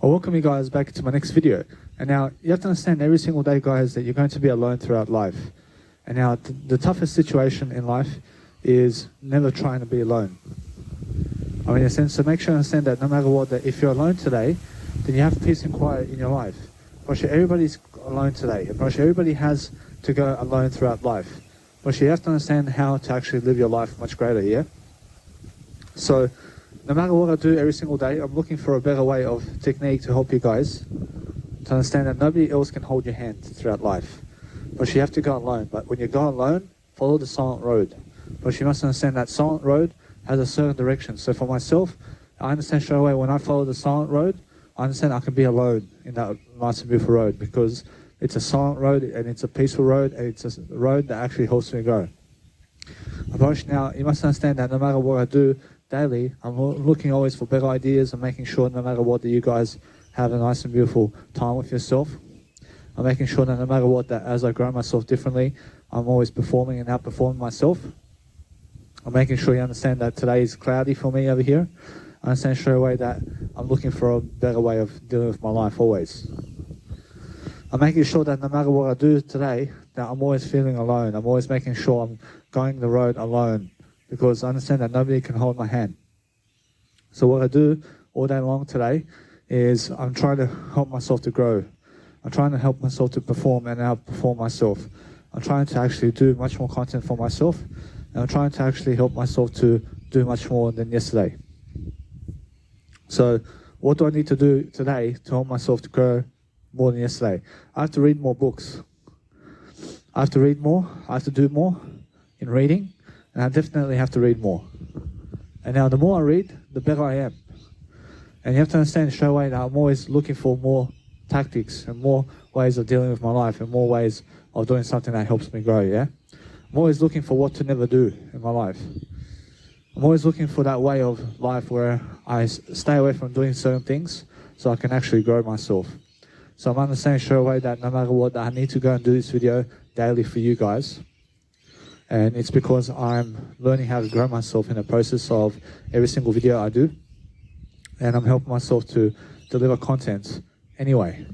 I welcome you guys back to my next video. And now, you have to understand every single day, guys, that you're going to be alone throughout life. And now, the toughest situation in life is never trying to be alone. I mean, in a sense, so make sure you understand that no matter what, that if you're alone today, then you have peace and quiet in your life. But everybody's alone today. And everybody has to go alone throughout life. But you have to understand how to actually live your life much greater, yeah? So, no matter what I do every single day, I'm looking for a better way of technique to help you guys to understand that nobody else can hold your hand throughout life. But you have to go alone. But when you go alone, follow the silent road. But you must understand that silent road has a certain direction. So for myself, I understand straight away when I follow the silent road, I understand I can be alone in that nice and beautiful road because it's a silent road and it's a peaceful road and it's a road that actually helps me grow. Now, you must understand that no matter what I do daily, I'm looking always for better ideas and making sure no matter what that you guys have a nice and beautiful time with yourself. I'm making sure that no matter what, that as I grow myself differently, I'm always performing and outperforming myself. I'm making sure you understand that today is cloudy for me over here. I understand straight away that I'm looking for a better way of dealing with my life always. I'm making sure that no matter what I do today, that I'm always feeling alone. I'm always making sure I'm going the road alone because I understand that nobody can hold my hand. So what I do all day long today is I'm trying to help myself to grow. I'm trying to help myself to perform and outperform myself. I'm trying to actually do much more content for myself, and I'm trying to actually help myself to do much more than yesterday. So what do I need to do today to help myself to grow more than yesterday? I have to read more books. I have to read more. I have to do more in reading, and I definitely have to read more. And now the more I read, the better I am. And you have to understand straight away that I'm always looking for more tactics and more ways of dealing with my life and more ways of doing something that helps me grow, yeah? I'm always looking for what to never do in my life. I'm always looking for that way of life where I stay away from doing certain things so I can actually grow myself. So I'm understanding straight away that no matter what, that I need to go and do this video daily for you guys. And it's because I'm learning how to grow myself in the process of every single video I do. And I'm helping myself to deliver content anyway.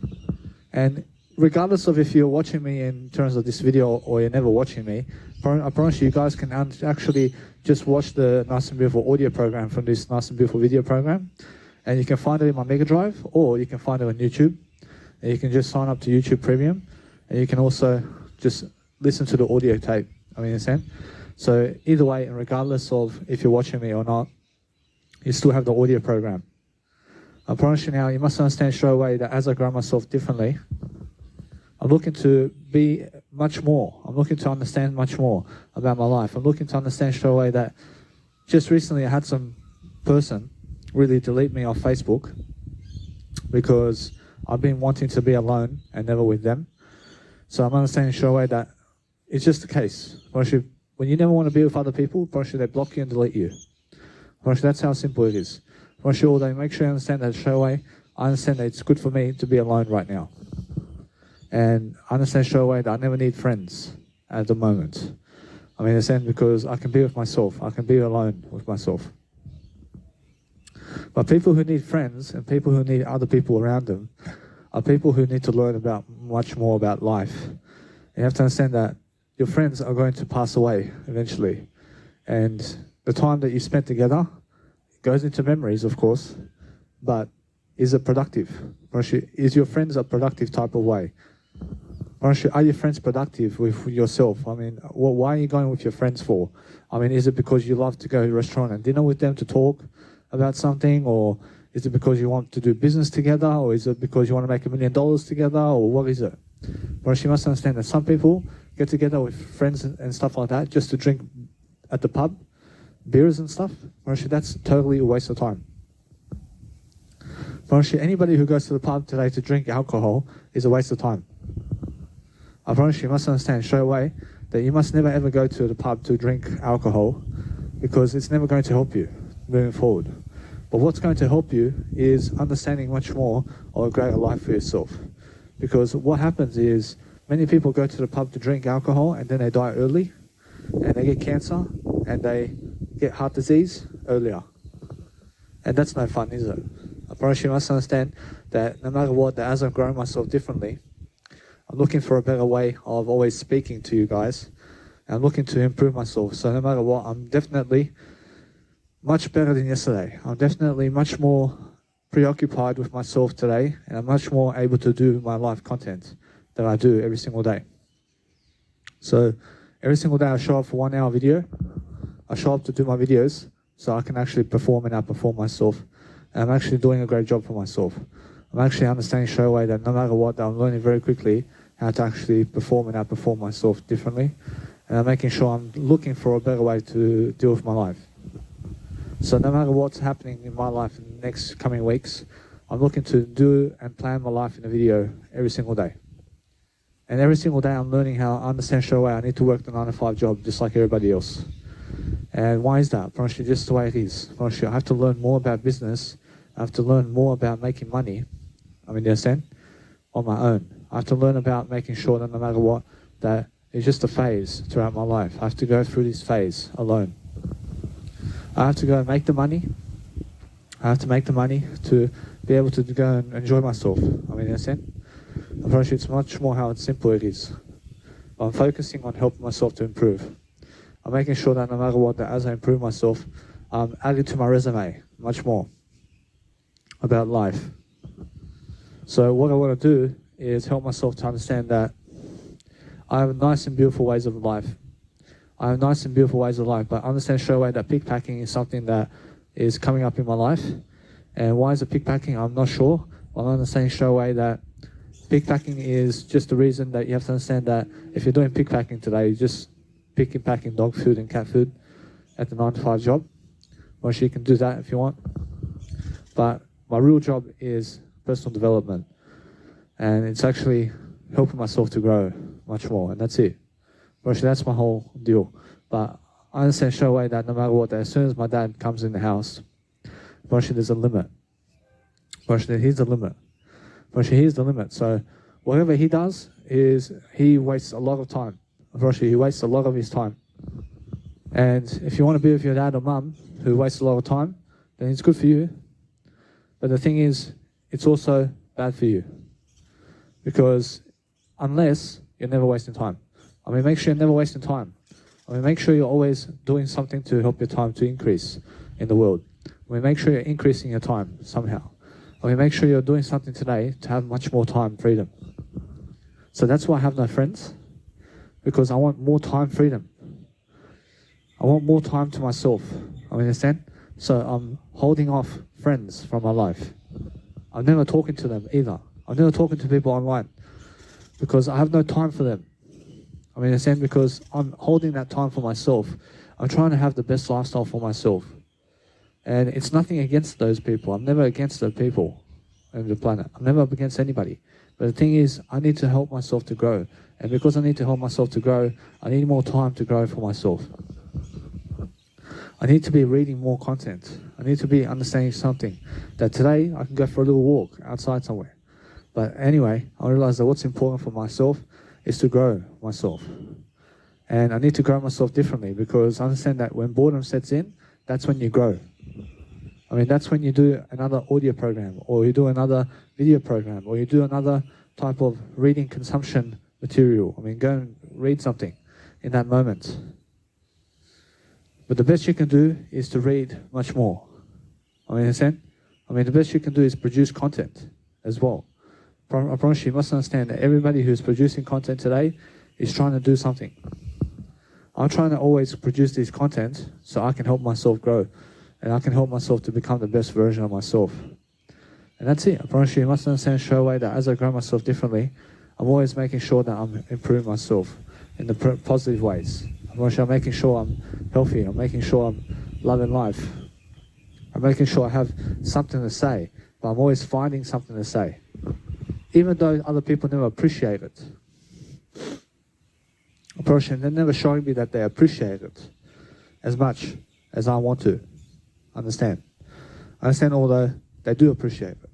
And regardless of if you're watching me in terms of this video or you're never watching me, I promise you guys can actually just watch the nice and beautiful audio program from this nice and beautiful video program. And you can find it in my Mega Drive or you can find it on YouTube. And you can just sign up to YouTube Premium. And you can also just listen to the audio tape. So either way, and regardless of if you're watching me or not, you still have the audio program. I promise you now, you must understand straight away that as I grow myself differently, I'm looking to be much more. I'm looking to understand much more about my life. I'm looking to understand straight away that just recently I had some person really delete me off Facebook because I've been wanting to be alone and never with them. So I'm understanding straight away that it's just the case. When you never want to be with other people, they block you and delete you. That's how simple it is. All day, make sure you understand that straight away. I understand that it's good for me to be alone right now. And I understand straight away that I never need friends at the moment. Because I can be with myself. I can be alone with myself. But people who need friends and people who need other people around them are people who need to learn about much more about life. And you have to understand that your friends are going to pass away eventually. And the time that you spent together goes into memories, of course, but is it productive? Is your friends a productive type of way? Are your friends productive with yourself? Why are you going with your friends for? Is it because you love to go to a restaurant and dinner with them to talk about something? Or is it because you want to do business together? Or is it because you want to make $1 million together? Or what is it? You must understand that some people get together with friends and stuff like that just to drink at the pub, beers and stuff. That's totally a waste of time. Anybody who goes to the pub today to drink alcohol is a waste of time. I promise you must understand straight away that you must never ever go to the pub to drink alcohol because it's never going to help you moving forward. But what's going to help you is understanding much more of a greater life for yourself. Because what happens is many people go to the pub to drink alcohol and then they die early and they get cancer and they get heart disease earlier. And that's no fun, is it? I Promise you must understand that no matter what, that as I'm growing myself differently, I'm looking for a better way of always speaking to you guys. And I'm looking to improve myself. So no matter what, I'm definitely much better than yesterday. I'm definitely much more preoccupied with myself today, and I'm much more able to do my live content than I do every single day. So every single day I show up for 1 hour video. I show up to do my videos so I can actually perform and outperform myself. And I'm actually doing a great job for myself. I'm actually understanding straight away that no matter what, I'm learning very quickly how to actually perform and outperform myself differently. And I'm making sure I'm looking for a better way to deal with my life. So no matter what's happening in my life in the next coming weeks, I'm looking to do and plan my life in a video every single day. And every single day I'm learning how I understand straight away I need to work the 9 to 5 job just like everybody else. And why is that? Probably just the way it is. Probably I have to learn more about business. I have to learn more about making money. You understand? On my own. I have to learn about making sure that no matter what, that it's just a phase throughout my life. I have to go through this phase alone. I have to go and make the money. I have to make the money to be able to go and enjoy myself. Understand? Apparently it's much more how simple it is. I'm focusing on helping myself to improve. I'm making sure that no matter what, that as I improve myself, I'm adding to my resume much more about life. So what I want to do is help myself to understand that I have nice and beautiful ways of life. I have nice and beautiful ways of life, but I understand straight away that pickpacking is something that is coming up in my life. And why is it pickpacking? I'm not sure. I'm understanding straight away that pickpacking is just the reason that you have to understand that if you're doing pickpacking today, you're just packing dog food and cat food at the 9 to 5 job. Well, you can do that if you want. But my real job is personal development. And it's actually helping myself to grow much more, and that's it. Actually, that's my whole deal. But I understand straight away that no matter what, that as soon as my dad comes in the house, actually there's a limit. Actually, here's the limit. Actually, here's the limit. So whatever he does is he wastes a lot of time. Actually, he wastes a lot of his time. And if you want to be with your dad or mum who wastes a lot of time, then it's good for you. But the thing is, it's also bad for you. Because unless you're never wasting time. Make sure you're never wasting time. Make sure you're always doing something to help your time to increase in the world. Make sure you're increasing your time somehow. Make sure you're doing something today to have much more time freedom. So that's why I have no friends. Because I want more time freedom. I want more time to myself. Understand? So I'm holding off friends from my life. I'm never talking to them either. I'm never talking to people online. Because I have no time for them. Understand? Because I'm holding that time for myself. I'm trying to have the best lifestyle for myself. And it's nothing against those people. I'm never against the people on the planet. I'm never up against anybody. But the thing is, I need to help myself to grow. And because I need to help myself to grow, I need more time to grow for myself. I need to be reading more content. I need to be understanding something. That today, I can go for a little walk outside somewhere. But anyway, I realize that what's important for myself is to grow myself. And I need to grow myself differently because I understand that when boredom sets in, that's when you grow. That's when you do another audio program, or you do another video program, or you do another type of reading consumption material. Go and read something in that moment. But the best you can do is to read much more. Understand? The best you can do is produce content as well. I promise you must understand that everybody who's producing content today is trying to do something. I'm trying to always produce this content so I can help myself grow. And I can help myself to become the best version of myself. And that's it. I promise you must understand straight away that as I grow myself differently, I'm always making sure that I'm improving myself in the positive ways. I'm making sure I'm healthy. I'm making sure I'm loving life. I'm making sure I have something to say. But I'm always finding something to say. Even though other people never appreciate it. They're never showing me that they appreciate it as much as I want to. Understand, although they do appreciate it.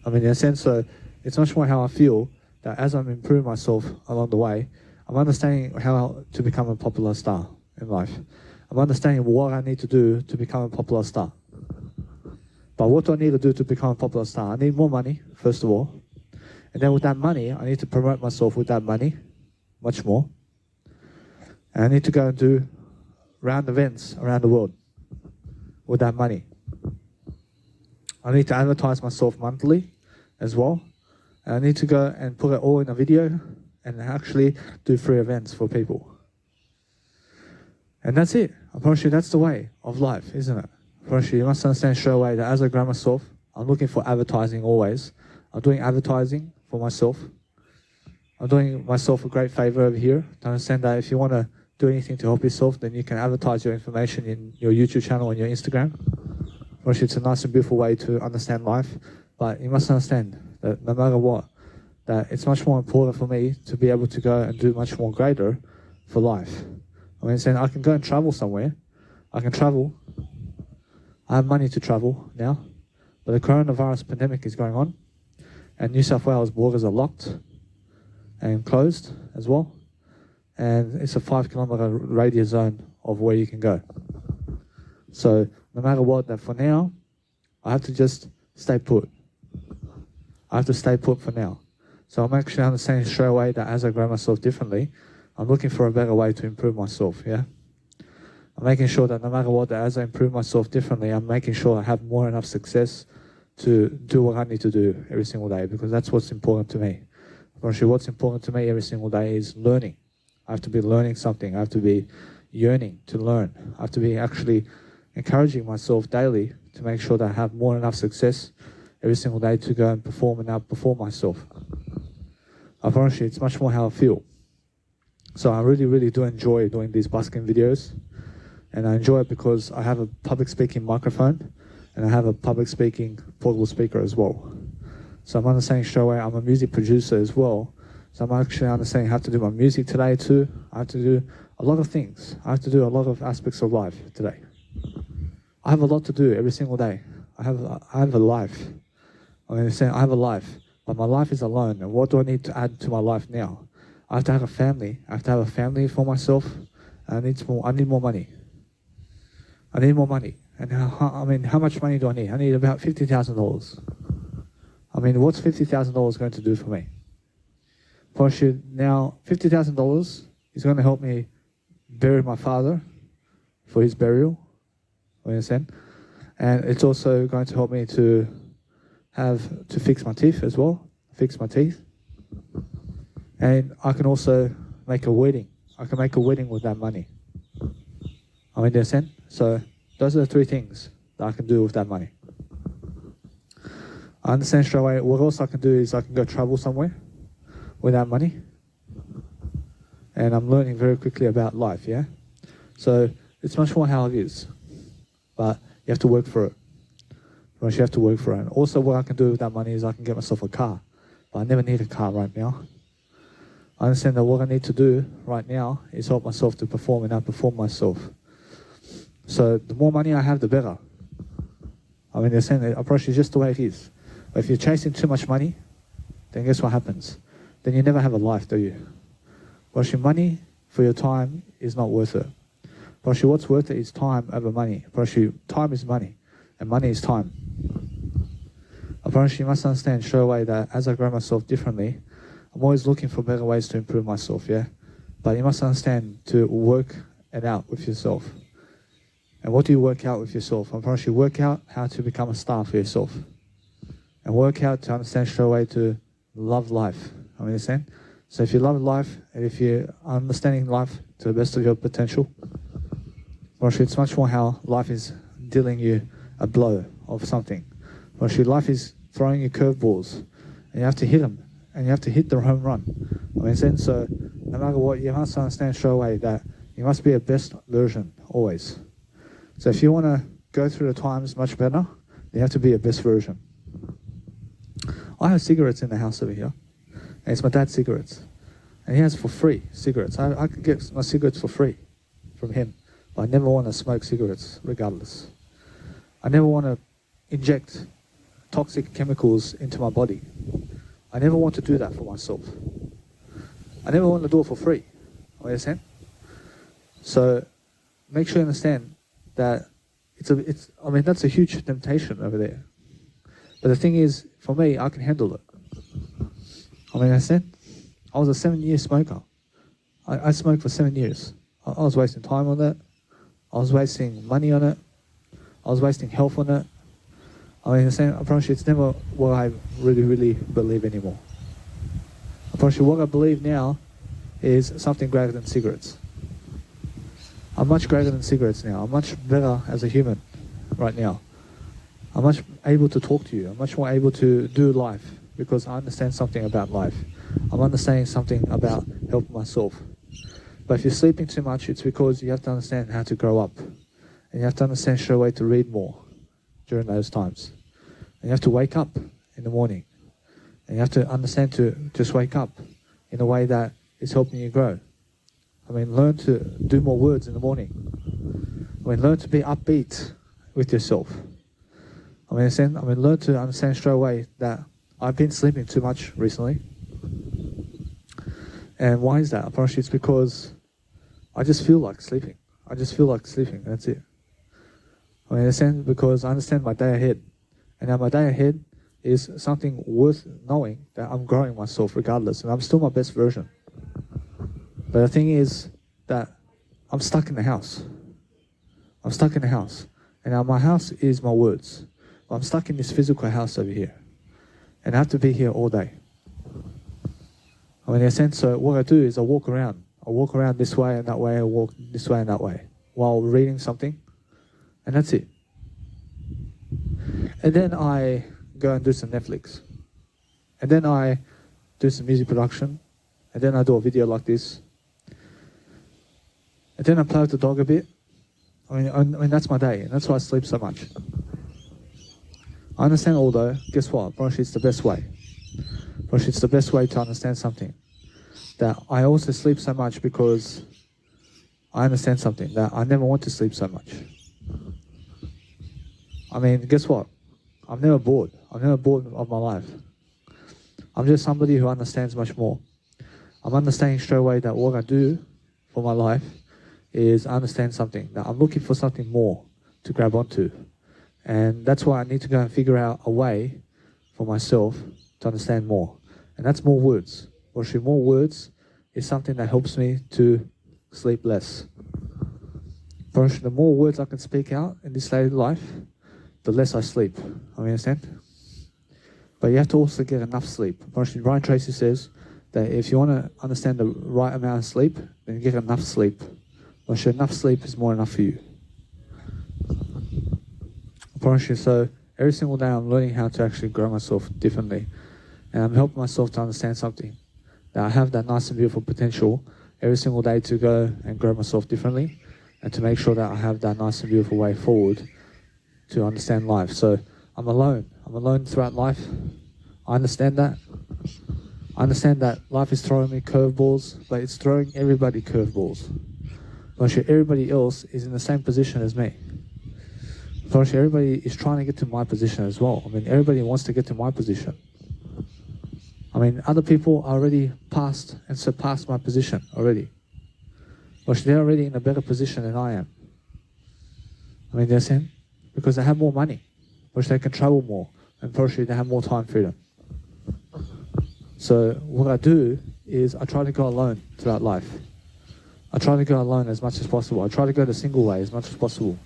In a sense, so it's much more how I feel that as I'm improving myself along the way, I'm understanding how to become a popular star in life. I'm understanding what I need to do to become a popular star. But what do I need to do to become a popular star? I need more money, first of all. And then with that money, I need to promote myself with that money, much more. And I need to go and do round events around the world with that money. I need to advertise myself monthly as well. And I need to go and put it all in a video and actually do free events for people. And that's it. I promise you, that's the way of life, isn't it? I promise you, you must understand straight away that as I grow myself, I'm looking for advertising always. I'm doing advertising for myself. I'm doing myself a great favor over here to understand that if you want to do anything to help yourself, then you can advertise your information in your YouTube channel and your Instagram. I promise you, it's a nice and beautiful way to understand life. But you must understand that no matter what, that it's much more important for me to be able to go and do much more greater for life. I mean, saying I can go and travel somewhere. I can travel. I have money to travel now. But the coronavirus pandemic is going on. And New South Wales borders are locked and closed as well. And it's a 5-kilometre radius zone of where you can go. So no matter what, that for now, I have to just stay put. I have to stay put for now. So I'm actually understanding straight away that as I grow myself differently, I'm looking for a better way to improve myself, yeah? I'm making sure that no matter what, that as I improve myself differently, I'm making sure I have more enough success to do what I need to do every single day, because that's what's important to me. Actually, what's important to me every single day is learning. I have to be learning something. I have to be yearning to learn. I have to be actually encouraging myself daily to make sure that I have more enough success every single day to go and perform and outperform myself. I promise you, it's much more how I feel. So I really, really do enjoy doing these busking videos. And I enjoy it because I have a public speaking microphone and I have a public speaking portable speaker as well. So I'm understanding straight away I'm a music producer as well. So I'm actually understanding how to do my music today too. I have to do a lot of things. I have to do a lot of aspects of life today. I have a lot to do every single day. I have a life. I understand I have a life, but my life is alone. And what do I need to add to my life now? I have to have a family. I have to have a family for myself. I need more money. I need more money. And how much money do I need? I need about $50,000. I mean, what's $50,000 going to do for me? Now, $50,000 is going to help me bury my father for his burial. You understand? And it's also going to help me to fix my teeth as well. Fix my teeth. And I can also make a wedding. I can make a wedding with that money. I mean, understand? So those are the three things that I can do with that money. I understand straight away. What else I can do is I can go travel somewhere with that money. And I'm learning very quickly about life, yeah? So it's much more how it is. But you have to work for it. You have to work for it. And also what I can do with that money is I can get myself a car. But I never need a car right now. I understand that what I need to do right now is help myself to perform and outperform myself. So the more money I have, the better. I mean, they're saying the approach is just the way it is. But if you're chasing too much money, then guess what happens? Then you never have a life, do you? But your money for your time is not worth it. But what's worth it is time over money. But time is money, and money is time. I promise you must understand straight away that as I grow myself differently, I'm always looking for better ways to improve myself, yeah? But you must understand to work it out with yourself. And what do you work out with yourself? I promise you, work out how to become a star for yourself. And work out to understand straight away to love life. I understand? So if you love life, and if you're understanding life to the best of your potential, it's much more how life is dealing you a blow of something. Life is throwing you curveballs, and you have to hit them, and you have to hit the home run. So no matter what, you must understand straight away that you must be a best version, always. So if you want to go through the times much better, you have to be a best version. I have cigarettes in the house over here, and it's my dad's cigarettes. And he has for free cigarettes. I could get my cigarettes for free from him. But I never want to smoke cigarettes, regardless. I never want to inject toxic chemicals into my body. I never want to do that for myself. I never want to do it for free. You understand? So make sure you understand that that's a huge temptation over there. But the thing is, for me, I can handle it. I mean, I said, I was a 7-year smoker. I smoked for 7 years. I was wasting time on it. I was wasting money on it. I was wasting health on it. I mean, I promise you, it's never what I really, really believe anymore. I promise you, what I believe now is something greater than cigarettes. I'm much greater than cigarettes now. I'm much better as a human right now. I'm much able to talk to you. I'm much more able to do life because I understand something about life. I'm understanding something about helping myself. But if you're sleeping too much, it's because you have to understand how to grow up. And you have to understand straight away to read more during those times. And you have to wake up in the morning. And you have to understand to just wake up in a way that is helping you grow. I mean, learn to do more words in the morning. I mean, learn to be upbeat with yourself. I mean, learn to understand straight away that I've been sleeping too much recently. And why is that? I promise you it's because I just feel like sleeping. I just feel like sleeping, that's it. I mean, because I understand my day ahead. And now my day ahead is something worth knowing that I'm growing myself regardless. And I'm still my best version. But the thing is that I'm stuck in the house. I'm stuck in the house. And now my house is my words. I'm stuck in this physical house over here. And I have to be here all day. I mean, in a sense, so what I do is I walk around. I walk around this way and that way. I walk this way and that way while reading something. And that's it. And then I go and do some Netflix. And then I do some music production. And then I do a video like this. And then I play with the dog a bit. I mean, that's my day. And that's why I sleep so much. I understand all though. Guess what? Probably it's the best way. Probably it's the best way to understand something. That I also sleep so much because I understand something. That I never want to sleep so much. I mean, guess what? I'm never bored. I'm never bored of my life. I'm just somebody who understands much more. I'm understanding straight away that what I do for my life is I understand something. That I'm looking for something more to grab onto. And that's why I need to go and figure out a way for myself to understand more. And that's more words. Or actually, more words is something that helps me to sleep less. But the more words I can speak out in this daily life, the less I sleep. I understand? But you have to also get enough sleep. Brian Tracy says that if you want to understand the right amount of sleep, then get enough sleep. Enough sleep is more enough for you. So every single day I'm learning how to actually grow myself differently. And I'm helping myself to understand something. That I have that nice and beautiful potential every single day to go and grow myself differently. And to make sure that I have that nice and beautiful way forward to understand life. So I'm alone. I'm alone throughout life. I understand that. I understand that life is throwing me curveballs, but it's throwing everybody curveballs. Everybody else is in the same position as me. Everybody is trying to get to my position as well. I mean, everybody wants to get to my position. I mean, other people are already past and surpassed my position already. They're already in a better position than I am. I mean, they're saying, because they have more money, which they can travel more, and partially they have more time freedom. So what I do is I try to go alone throughout life. I try to go alone as much as possible. I try to go the single way as much as possible.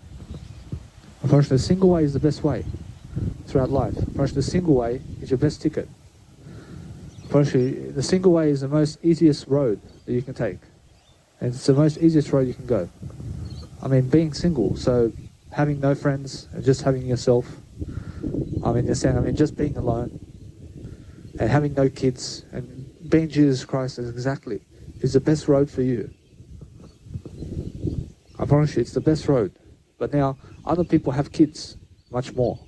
Unfortunately, the single way is the best way throughout life. Unfortunately, the single way is your best ticket. Unfortunately, the single way is the most easiest road that you can take. And it's the most easiest road you can go. I mean, being single, so having no friends and just having yourself. Just being alone and having no kids and being Jesus Christ is the best road for you. I promise you, it's the best road. But now, other people have kids, much more.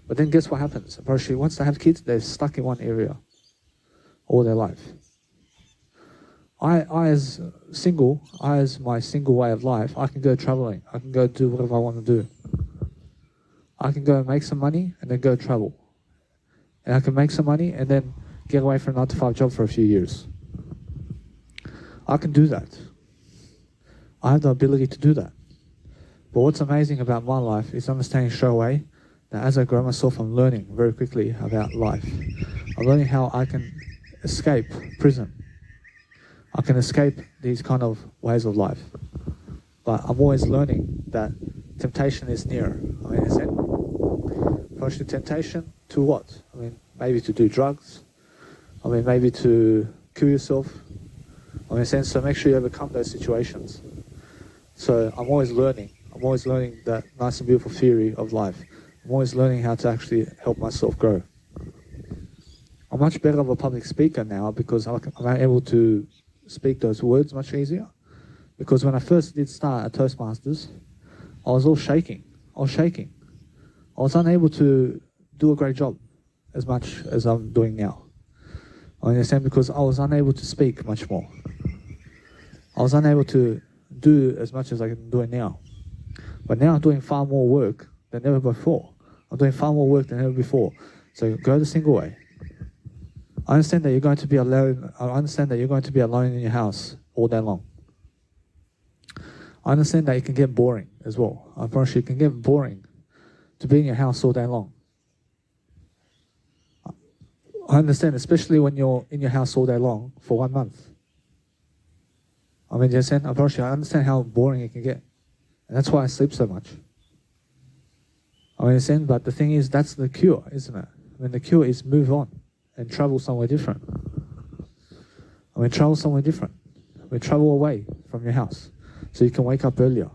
But then guess what happens? I promise you, once they have kids, they're stuck in one area all their life. I as my single way of life, I can go traveling. I can go do whatever I want to do. I can go and make some money and then go travel. And I can make some money and then get away from a 9-to-5 job for a few years. I can do that. I have the ability to do that. But what's amazing about my life is understanding straight away that as I grow myself, I'm learning very quickly about life. I'm learning how I can escape prison. I can escape these kind of ways of life. But I'm always learning that temptation is near. I mean, is it? Approach temptation to what? I mean, maybe to do drugs. I mean, maybe to kill yourself. I mean, so make sure you overcome those situations. So I'm always learning. I'm always learning that nice and beautiful theory of life. I'm always learning how to actually help myself grow. I'm much better of a public speaker now because I'm able to speak those words much easier. Because when I first did start at Toastmasters, I was all shaking. I was shaking. I was unable to do a great job as much as I'm doing now. I understand, because I was unable to speak much more. I was unable to do as much as I'm doing now. But now I'm doing far more work than ever before. I'm doing far more work than ever before. So go the single way. I understand that you're going to be alone. I understand that you're going to be alone in your house all day long. I understand that it can get boring as well. I promise you, it can get boring to be in your house all day long. I understand, especially when you're in your house all day long for 1 month. I mean, I promise you, I understand how boring it can get. And that's why I sleep so much. I understand, but the thing is, that's the cure, isn't it? I mean, the cure is move on and travel somewhere different. I mean, travel somewhere different. I mean, travel away from your house so you can wake up earlier.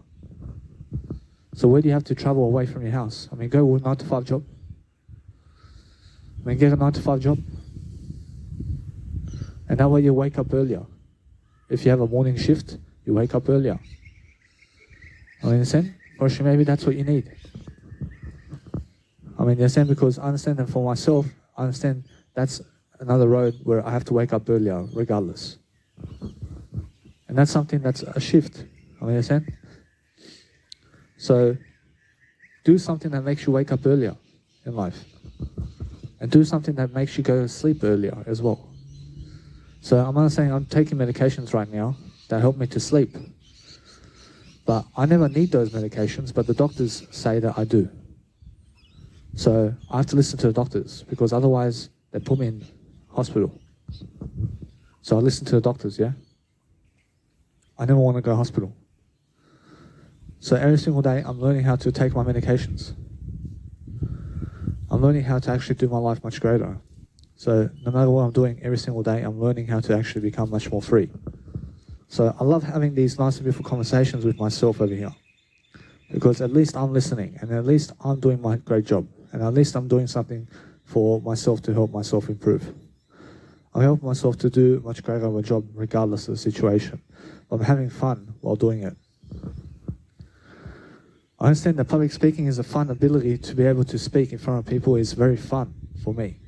So where do you have to travel away from your house? I mean, go with a 9-to-5 job. I mean, get a 9-to-5 job. And that way you wake up earlier. If you have a morning shift, you wake up earlier. I understand? Or maybe that's what you need. I mean, you understand? Because I understand that for myself, I understand that's another road where I have to wake up earlier, regardless. And that's something that's a shift. I mean, you understand? So, do something that makes you wake up earlier in life. And do something that makes you go to sleep earlier as well. So I'm not saying I'm taking medications right now that help me to sleep. But I never need those medications, but the doctors say that I do. So I have to listen to the doctors, because otherwise they put me in hospital. So I listen to the doctors, yeah? I never want to go to hospital. So every single day I'm learning how to take my medications. I'm learning how to actually do my life much greater. So no matter what I'm doing every single day, I'm learning how to actually become much more free. So I love having these nice and beautiful conversations with myself over here. Because at least I'm listening, and at least I'm doing my great job. And at least I'm doing something for myself to help myself improve. I'm helping myself to do much greater of a job regardless of the situation. I'm having fun while doing it. I understand that public speaking is a fun ability. To be able to speak in front of people is very fun for me.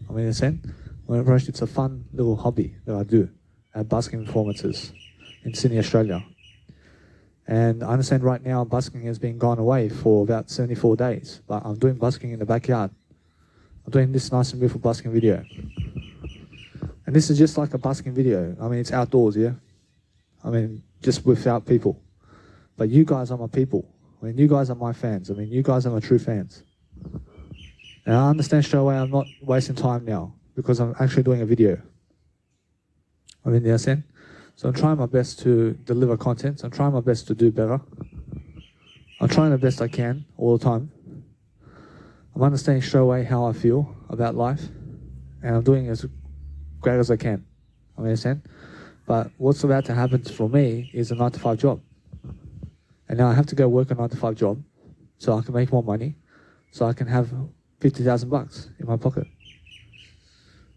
I mean, it's a fun little hobby that I do at busking performances in Sydney, Australia. And I understand right now busking has been gone away for about 74 days, but I'm doing busking in the backyard. I'm doing this nice and beautiful busking video. And this is just like a busking video. I mean, it's outdoors, yeah? I mean, just without people. But you guys are my people. I mean, you guys are my fans. I mean, you guys are my true fans. And I understand straight away I'm not wasting time now, because I'm actually doing a video. I mean, you understand? So I'm trying my best to deliver content. I'm trying my best to do better. I'm trying the best I can all the time. I'm understanding straight away how I feel about life. And I'm doing as great as I can. I understand? But what's about to happen for me is a 9-to-5 job. And now I have to go work a 9-to-5 job so I can make more money, so I can have $50,000 in my pocket.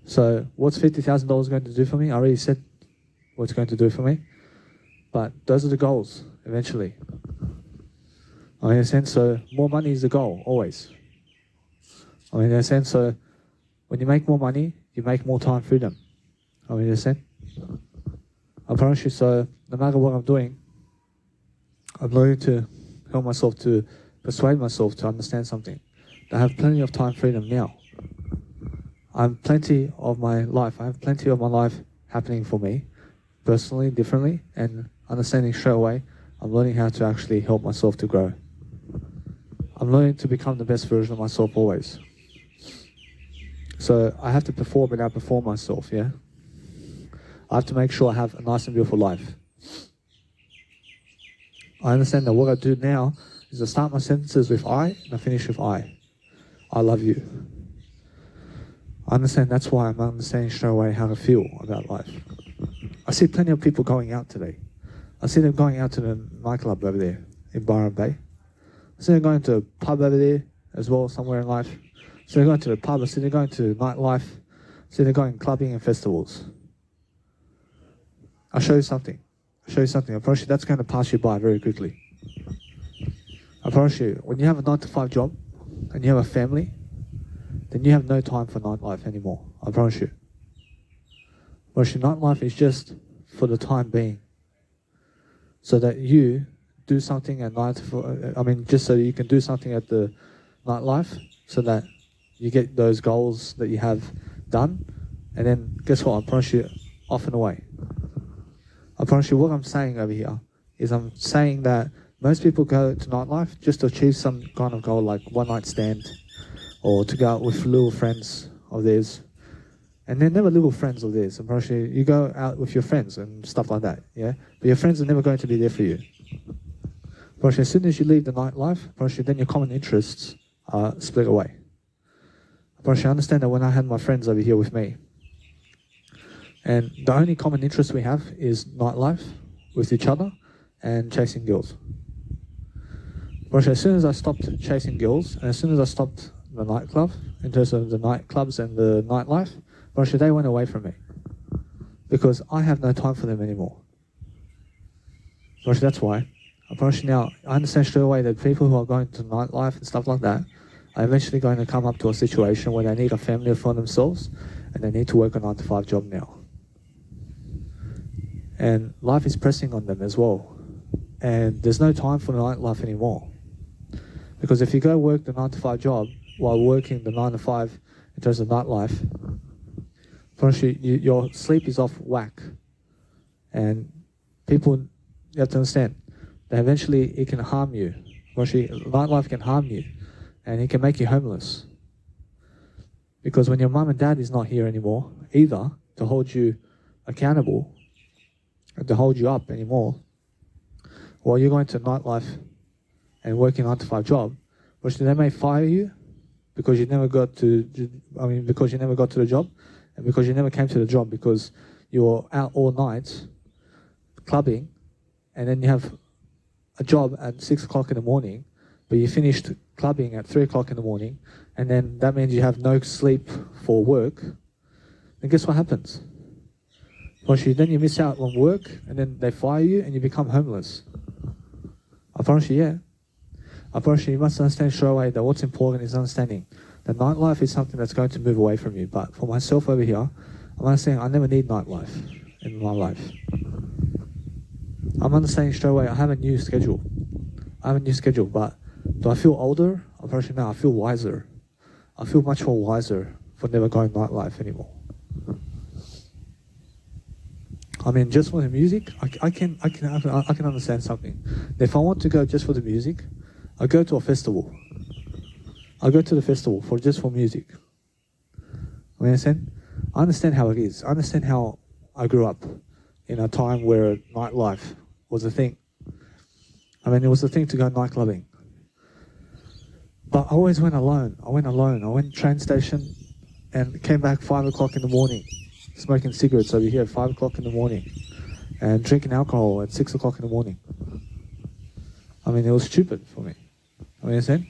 So what's $50,000 going to do for me? I already said what it's going to do for me. But those are the goals, eventually. I understand? So more money is the goal, always. I understand? So when you make more money, you make more time freedom. I understand? I promise you, so no matter what I'm doing, I'm learning to help myself to persuade myself to understand something. I have plenty of time freedom now. I have plenty of my life happening for me, personally, differently, and understanding straight away, I'm learning how to actually help myself to grow. I'm learning to become the best version of myself always. So I have to perform and outperform myself, yeah? I have to make sure I have a nice and beautiful life. I understand that what I do now is I start my sentences with I and I finish with I. I love you. I understand that's why I'm understanding straight away how to feel about life. I see plenty of people going out today. I see them going out to the nightclub over there in Byron Bay. I see them going to a pub over there as well, somewhere in life. So they're going to the pub, I see they're going to nightlife. I see they're going clubbing and festivals. I'll show you something. I promise you that's going to pass you by very quickly. I promise you, when you have a 9-to-5 job and you have a family, then you have no time for nightlife anymore. I promise you. Nightlife is just for the time being. So that you do something at night, just so you can do something at the nightlife, so that you get those goals that you have done, and then guess what? I promise you, off and away. I promise you, what I'm saying over here is I'm saying that most people go to nightlife just to achieve some kind of goal, like one night stand, or to go out with little friends of theirs. And they're never little friends of theirs. I promise you, you go out with your friends and stuff like that, yeah? But your friends are never going to be there for you. I promise you, as soon as you leave the nightlife, I promise you, then your common interests are split away. I promise you, I understand that when I had my friends over here with me, and the only common interest we have is nightlife with each other and chasing girls. But as soon as I stopped chasing girls, and as soon as I stopped the nightclub, in terms of the nightclubs and the nightlife, they went away from me. Because I have no time for them anymore. That's why. I promise you now, I understand straight away that people who are going to nightlife and stuff like that are eventually going to come up to a situation where they need a family for themselves and they need to work a 9-to-5 job now. And life is pressing on them as well. And there's no time for nightlife anymore. Because if you go work the 9-to-5 job while working the 9-to-5 in terms of nightlife, your sleep is off whack. And people, you have to understand, that eventually it can harm you. Nightlife can harm you. And it can make you homeless. Because when your mum and dad is not here anymore, either to hold you accountable and to hold you up anymore, while you're going to nightlife and working 9-to-5 job, which they may fire you because you never got to the job, and because you never came to the job because you were out all night clubbing, and then you have a job at 6 o'clock in the morning, but you finished clubbing at 3 o'clock in the morning, and then that means you have no sleep for work, then guess what happens? Then you miss out on work, and then they fire you, and you become homeless. I promise you, yeah. I promise you must understand straight away that what's important is understanding that nightlife is something that's going to move away from you. But for myself over here, I'm understanding I never need nightlife in my life. I'm understanding straight away I have a new schedule. But do I feel older? I promise you now, I feel wiser. I feel much more wiser for never going nightlife anymore. Just for the music, I can understand something. If I want to go just for the music, I go to a festival. I go to the festival just for music. You understand? I understand how it is. I understand how I grew up in a time where nightlife was a thing. It was a thing to go night clubbing. But I always went alone. I went train station and came back 5 o'clock in the morning, smoking cigarettes over here at 5 o'clock in the morning, and drinking alcohol at 6 o'clock in the morning. It was stupid for me. You understand?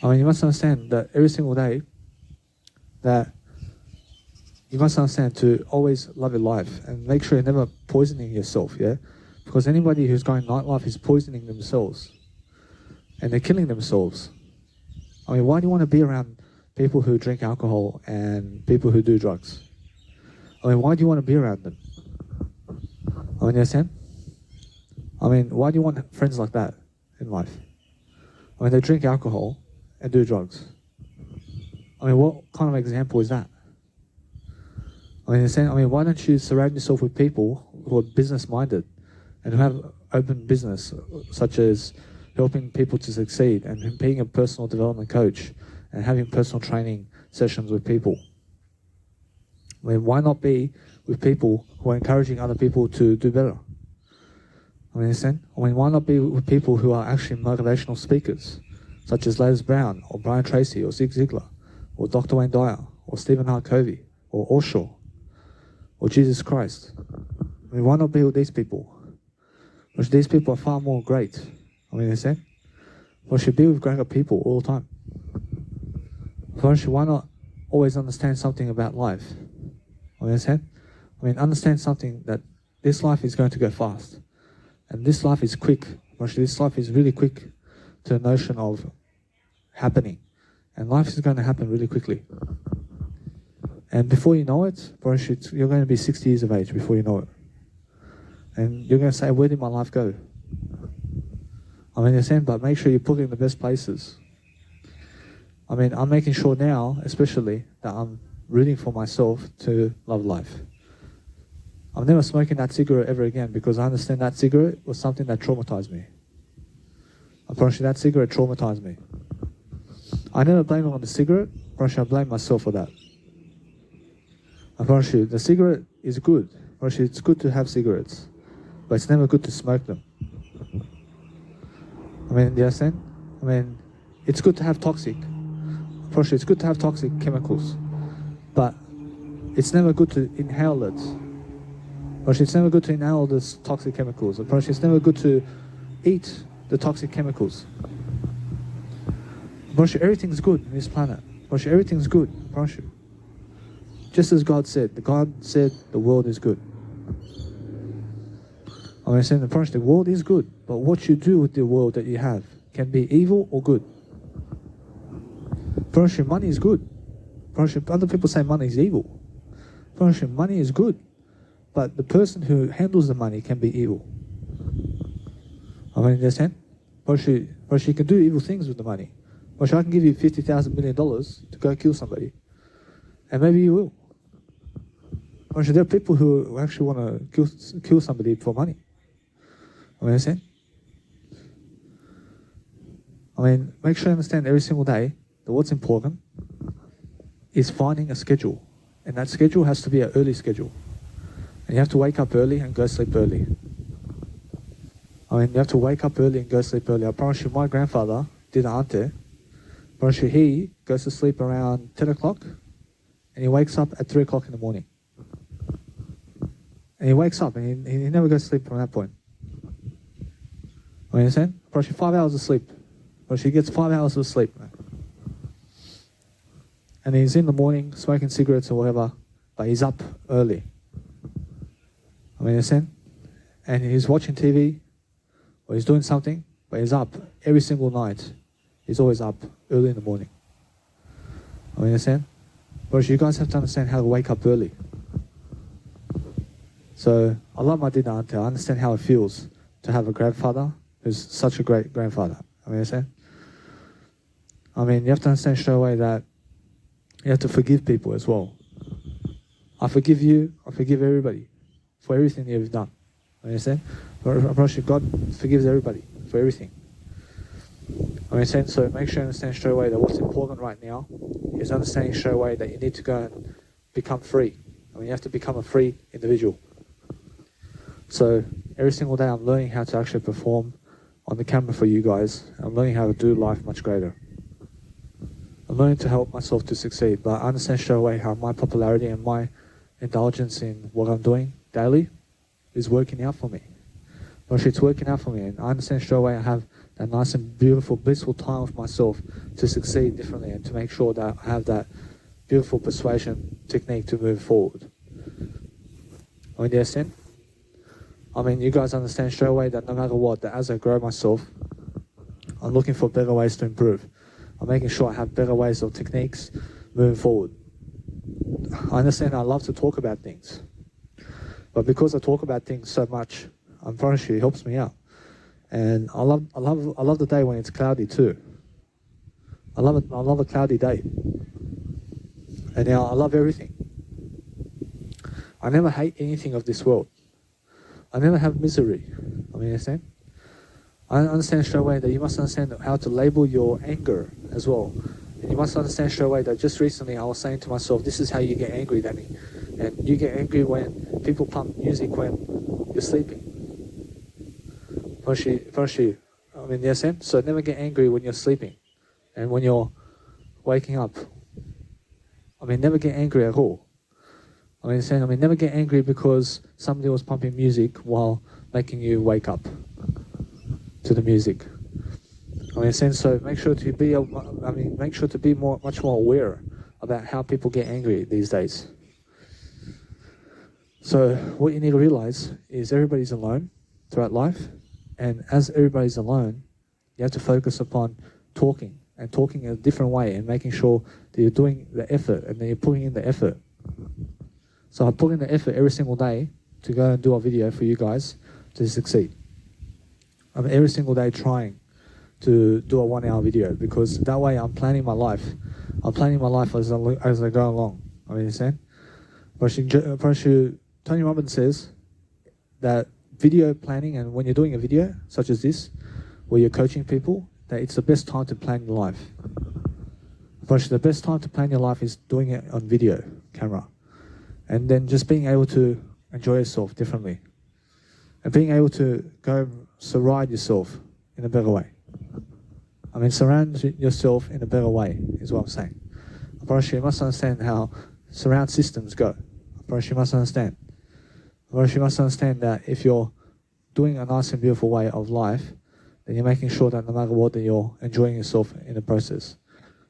You must understand that every single day, that you must understand to always love your life and make sure you're never poisoning yourself, yeah? Because anybody who's going nightlife is poisoning themselves. And they're killing themselves. Why do you want to be around people who drink alcohol and people who do drugs? Why do you want to be around them? You understand? Why do you want friends like that in life? They drink alcohol and do drugs. What kind of example is that? Understand? Why don't you surround yourself with people who are business-minded and who have open business, such as helping people to succeed and being a personal development coach and having personal training sessions with people. I mean, why not be with people who are encouraging other people to do better? I mean, why not be with people who are actually motivational speakers, such as Les Brown, or Brian Tracy, or Zig Ziglar, or Dr. Wayne Dyer, or Stephen R. Covey, or Osho, or Jesus Christ? I mean, why not be with these people? Because these people are far more great. I mean, we should be with greater people all the time. Why not always understand something about life? I mean, understand something that this life is going to go fast. And this life is quick. This life is really quick to the notion of happening. And life is going to happen really quickly. And before you know it, you're going to be 60 years of age before you know it. And you're going to say, where did my life go? I mean, but make sure you put it in the best places. I mean, I'm making sure now, especially, that I'm rooting for myself to love life. I'm never smoking that cigarette ever again because I understand that cigarette was something that traumatized me. I promise you, that cigarette traumatized me. I never blame it on the cigarette. I promise you, I blame myself for that. I promise you, the cigarette is good. I promise you, it's good to have cigarettes, but it's never good to smoke them. I mean, do you understand? I mean, it's good to have toxic. I promise you, it's good to have toxic chemicals, but it's never good to inhale it. It's never good to inhale these toxic chemicals. It's never good to eat the toxic chemicals. Everything's good on this planet. Everything's good. Just as God said. God said the world is good. I'm saying the world is good, but what you do with the world that you have can be evil or good. Money is good. Other people say money is evil. Money is good. But the person who handles the money can be evil. I mean, you understand? You can do evil things with the money. I can give you $50,000 million to go kill somebody. And maybe you will. There are people who actually want to kill somebody for money. I mean, understand? I mean, make sure you understand every single day that what's important is finding a schedule. And that schedule has to be an early schedule. And you have to wake up early and go sleep early. I mean, you have to wake up early and go sleep early. I promise you, my grandfather did ante. I promise you, he goes to sleep around 10 o'clock and he wakes up at 3 o'clock in the morning. And he wakes up and he never goes to sleep from that point. I understand? I promise you, 5 hours of sleep. I promise you, he gets 5 hours of sleep. And he's in the morning smoking cigarettes or whatever, but he's up early. I mean, understand? And he's watching TV, or he's doing something, but he's up every single night. He's always up early in the morning. I mean, understand? But you guys have to understand how to wake up early. So, I love my dinner auntie. I understand how it feels to have a grandfather who's such a great grandfather. I mean, understand? I mean, you have to understand straight away that you have to forgive people as well. I forgive you, I forgive everybody for everything you've done. Understand? I promise you, God forgives everybody for everything. I understand? So make sure you understand straight away that what's important right now is understanding straight away that you need to go and become free. I mean, you have to become a free individual. So every single day I'm learning how to actually perform on the camera for you guys. I'm learning how to do life much greater. I'm learning to help myself to succeed, but I understand straight away how my popularity and my indulgence in what I'm doing daily is working out for me. Actually, it's working out for me, and I understand straight away I have that nice and beautiful, blissful time with myself to succeed differently and to make sure that I have that beautiful persuasion technique to move forward. I mean, understand? I mean, you guys understand straight away that no matter what, that as I grow myself, I'm looking for better ways to improve. I'm making sure I have better ways or techniques moving forward. I understand I love to talk about things. But because I talk about things so much, I promise you, it helps me out. And I love the day when it's cloudy too. I love a cloudy day. And now I love everything. I never hate anything of this world. I never have misery. I mean, understand? I understand straight away that you must understand how to label your anger as well. And you must understand straight away that just recently I was saying to myself, this is how you get angry, Danny. And you get angry when people pump music when you're sleeping. I mean, yes, and so never get angry when you're sleeping and when you're waking up. I mean, never get angry at all. I mean, never get angry because somebody was pumping music while making you wake up to the music. I mean, so make sure to be, much more aware about how people get angry these days. So what you need to realize is everybody's alone throughout life, and as everybody's alone, you have to focus upon talking in a different way and making sure that you're doing the effort and that you're putting in the effort. So I put in the effort every single day to go and do a video for you guys to succeed. I'm every single day trying to do a 1 hour video because that way I'm planning my life. I'm planning my life as I go along. I mean, understand? Tony Robbins says that video planning, and when you're doing a video such as this, where you're coaching people, that it's the best time to plan your life. The best time to plan your life is doing it on video camera. And then just being able to enjoy yourself differently. And being able to go surround yourself in a better way. I mean, surround yourself in a better way is what I'm saying. You must understand how surround systems go. You must understand. You must understand that if you're doing a nice and beautiful way of life, then you're making sure that no matter what, that you're enjoying yourself in the process.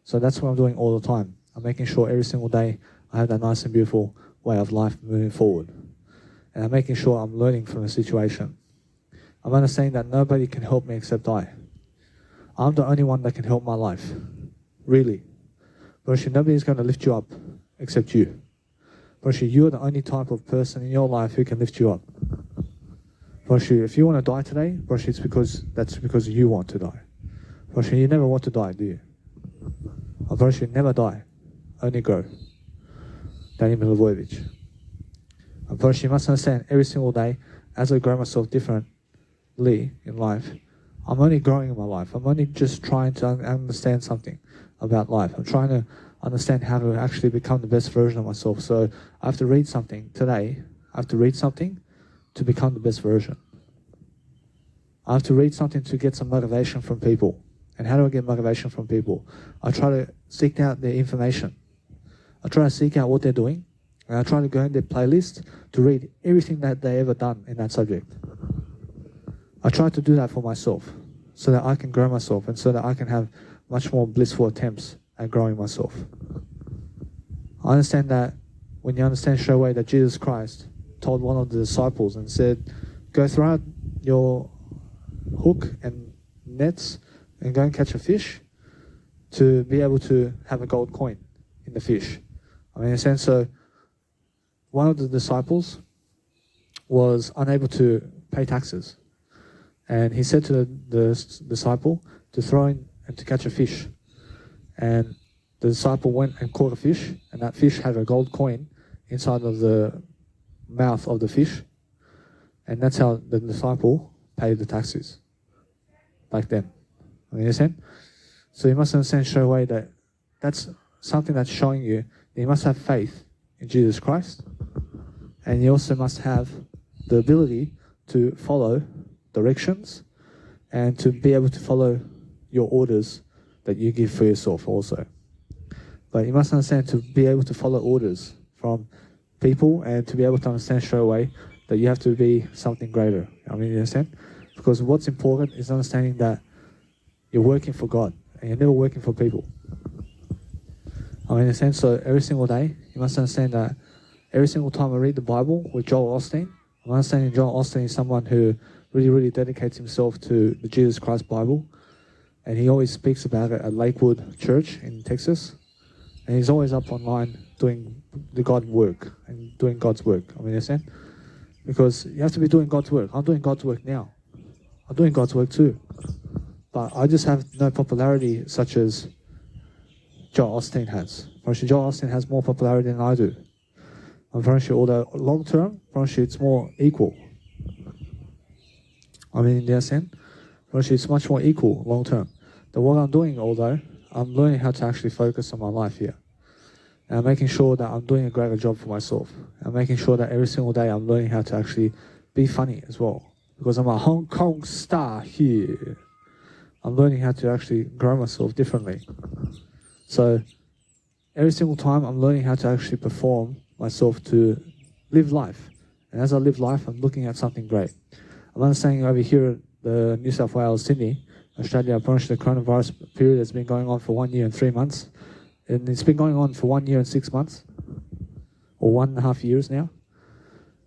So that's what I'm doing all the time. I'm making sure every single day I have that nice and beautiful way of life moving forward. And I'm making sure I'm learning from the situation. I'm understanding that nobody can help me except I. I'm the only one that can help my life. Really. Nobody's going to lift you up except you. You're the only type of person in your life who can lift you up. If you want to die today, it's because you want to die. You never want to die, do you? Never die, only grow. Danny Milivojevic. You must understand every single day, as I grow myself differently in life, I'm only growing in my life. I'm only just trying to understand something about life. I'm trying to understand how to actually become the best version of myself. So I have to read something today. I have to read something to become the best version. I have to read something to get some motivation from people. And how do I get motivation from people? I try to seek out their information. I try to seek out what they're doing. And I try to go in their playlist to read everything that they ever done in that subject. I try to do that for myself so that I can grow myself and so that I can have much more blissful attempts at growing myself. I understand that when you understand straight away that Jesus Christ told one of the disciples and said, go throw out your hook and nets and go and catch a fish to be able to have a gold coin in the fish. I mean, in a sense, so one of the disciples was unable to pay taxes. And he said to the disciple to throw in and to catch a fish. And the disciple went and caught a fish, and that fish had a gold coin inside of the mouth of the fish. And that's how the disciple paid the taxes back then. You understand? So you must understand straight away that that's something that's showing you that you must have faith in Jesus Christ. And you also must have the ability to follow directions and to be able to follow your orders that you give for yourself also. But you must understand to be able to follow orders from people and to be able to understand straight away that you have to be something greater. I mean, you understand? Because what's important is understanding that you're working for God and you're never working for people. I mean, in a sense, so every single day, you must understand that every single time I read the Bible with Joel Osteen, I'm understanding Joel Osteen is someone who really, really dedicates himself to the Jesus Christ Bible. And he always speaks about it at Lakewood Church in Texas. And he's always up online doing the God work and doing God's work. I mean, you understand? Because you have to be doing God's work. I'm doing God's work now. I'm doing God's work too. But I just have no popularity such as Joel Osteen has. Joel Osteen has more popularity than I do. I'm pretty sure, although long term, it's more equal. I mean, in the sense, Actually, it's much more equal long term. That what I'm doing, although, I'm learning how to actually focus on my life here. And I'm making sure that I'm doing a greater job for myself. I'm making sure that every single day I'm learning how to actually be funny as well. Because I'm a Hong Kong star here. I'm learning how to actually grow myself differently. So every single time I'm learning how to actually perform myself to live life. And as I live life, I'm looking at something great. I'm understanding over here at the New South Wales, Sydney, Australia, approaching the coronavirus period has been going on for 1 year and 3 months. And it's been going on for 1 year and 6 months, or 1.5 years now.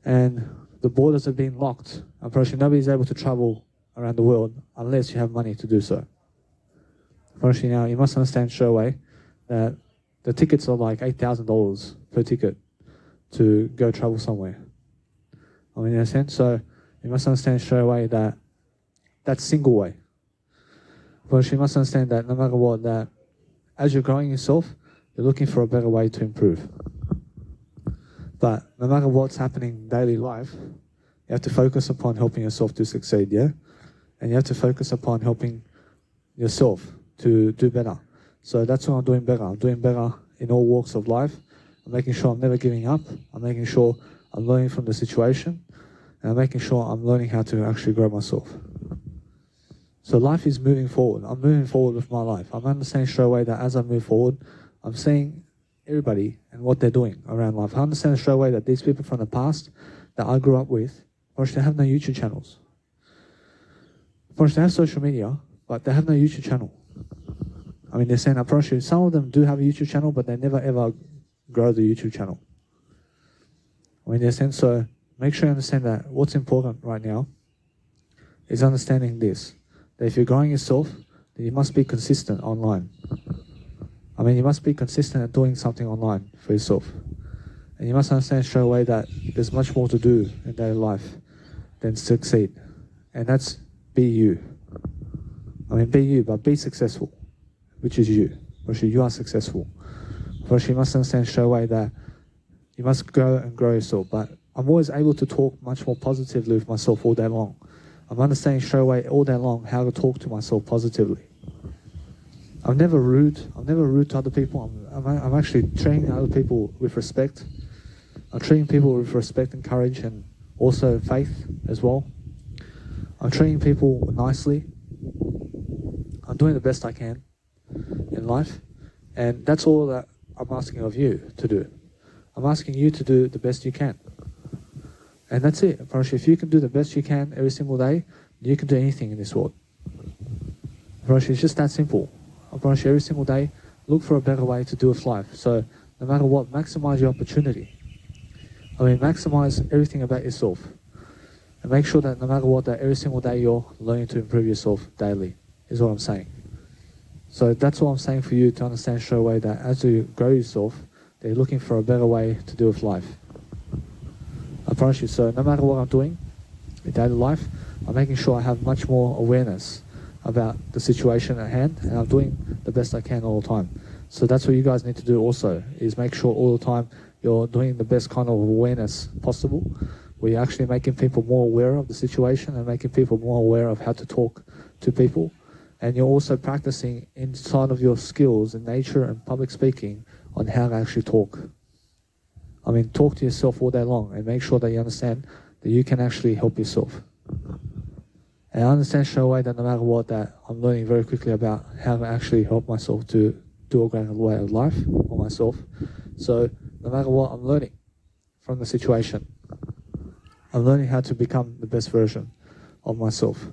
And the borders have been locked. Approaching, nobody's able to travel around the world unless you have money to do so. Approaching now, you must understand straight away that the tickets are like $8,000 per ticket to go travel somewhere. I mean, in a sense, so you must understand straight away that that's single way. But you must understand that no matter what, that as you're growing yourself, you're looking for a better way to improve. But no matter what's happening in daily life, you have to focus upon helping yourself to succeed, yeah? And you have to focus upon helping yourself to do better. So that's what I'm doing better. I'm doing better in all walks of life. I'm making sure I'm never giving up. I'm making sure I'm learning from the situation. And I'm making sure I'm learning how to actually grow myself. So life is moving forward. I'm moving forward with my life. I'm understanding straight away that as I move forward, I'm seeing everybody and what they're doing around life. I understand straight away that these people from the past that I grew up with, they have no YouTube channels. They have social media, but they have no YouTube channel. I mean, they're saying, I promise you, some of them do have a YouTube channel, but they never ever grow the YouTube channel. I mean, they're saying, so make sure you understand that what's important right now is understanding this. That if you're growing yourself, then you must be consistent online. I mean, you must be consistent at doing something online for yourself. And you must understand straight away that there's much more to do in daily life than succeed. And that's be you. I mean, be you, but be successful, which is you. Actually, you are successful. First, you must understand straight away that you must go and grow yourself. But I'm always able to talk much more positively with myself all day long. I'm understanding straight away all day long how to talk to myself positively. I'm never rude. I'm never rude to other people. I'm actually treating other people with respect. I'm treating people with respect and courage and also faith as well. I'm treating people nicely. I'm doing the best I can in life. And that's all that I'm asking of you to do. I'm asking you to do the best you can. And that's it. I promise you, if you can do the best you can every single day, you can do anything in this world. I promise you, it's just that simple. I promise you, every single day, look for a better way to do with life. So no matter what, maximize your opportunity. I mean, maximize everything about yourself. And make sure that no matter what, that every single day you're learning to improve yourself daily, is what I'm saying. So that's what I'm saying for you to understand straight away, that as you grow yourself, that you're looking for a better way to do with life. I promise you. So no matter what I'm doing in daily life, I'm making sure I have much more awareness about the situation at hand, and I'm doing the best I can all the time. So that's what you guys need to do also, is make sure all the time you're doing the best kind of awareness possible, where you're actually making people more aware of the situation and making people more aware of how to talk to people. And you're also practicing inside of your skills in nature and public speaking on how to actually talk. I mean, talk to yourself all day long and make sure that you understand that you can actually help yourself. And I understand straight away that no matter what, that I'm learning very quickly about how to actually help myself to do a greater way of life for myself. So no matter what, I'm learning from the situation. I'm learning how to become the best version of myself.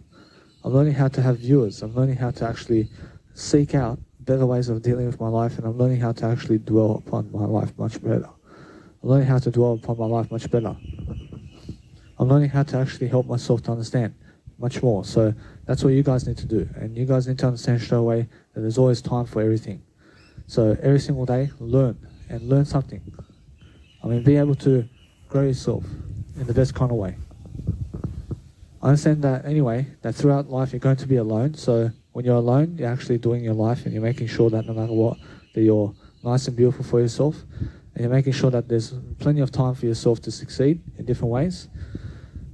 I'm learning how to have viewers. I'm learning how to actually seek out better ways of dealing with my life, and I'm learning how to actually dwell upon my life much better. I'm learning how to dwell upon my life much better. I'm learning how to actually help myself to understand much more. So that's what you guys need to do. And you guys need to understand straight away that there's always time for everything. So every single day, learn and learn something. I mean, be able to grow yourself in the best kind of way. I understand that anyway, that throughout life you're going to be alone. So when you're alone, you're actually doing your life and you're making sure that no matter what, that you're nice and beautiful for yourself. And you're making sure that there's plenty of time for yourself to succeed in different ways.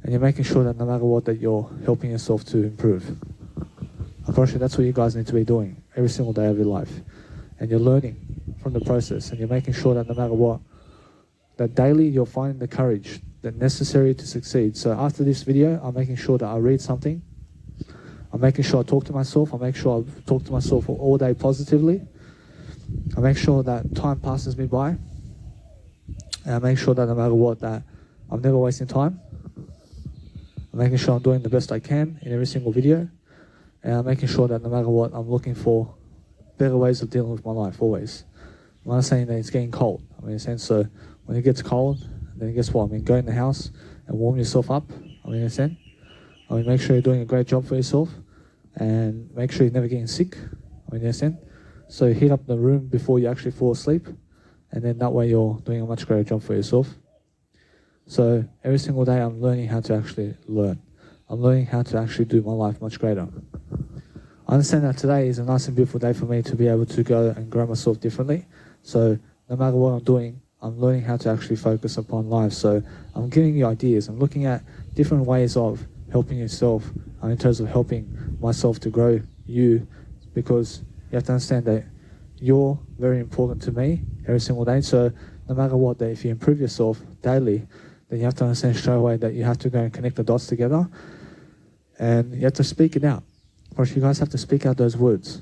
And you're making sure that no matter what, that you're helping yourself to improve. Unfortunately, that's what you guys need to be doing every single day of your life. And you're learning from the process, and you're making sure that no matter what, that daily you're finding the courage that's necessary to succeed. So after this video, I'm making sure that I read something. I'm making sure I talk to myself. I make sure I talk to myself all day positively. I make sure that time passes me by. And I make sure that no matter what, that I'm never wasting time. I'm making sure I'm doing the best I can in every single video. And I'm making sure that no matter what, I'm looking for better ways of dealing with my life, always. I'm not saying that it's getting cold. I mean, in a sense, so when it gets cold, then guess what? I mean, go in the house and warm yourself up. I mean, in a sense. I mean, make sure you're doing a great job for yourself. And make sure you're never getting sick. I mean, in a sense. So heat up the room before you actually fall asleep. And then that way you're doing a much greater job for yourself. So every single day I'm learning how to actually learn. I'm learning how to actually do my life much greater. I understand that today is a nice and beautiful day for me to be able to go and grow myself differently. So no matter what I'm doing, I'm learning how to actually focus upon life. So I'm giving you ideas. I'm looking at different ways of helping yourself in terms of helping myself to grow you, because you have to understand that you're very important to me every single day. So no matter what, that if you improve yourself daily, then you have to understand straight away that you have to go and connect the dots together, and you have to speak it out. Of course, you guys have to speak out those words.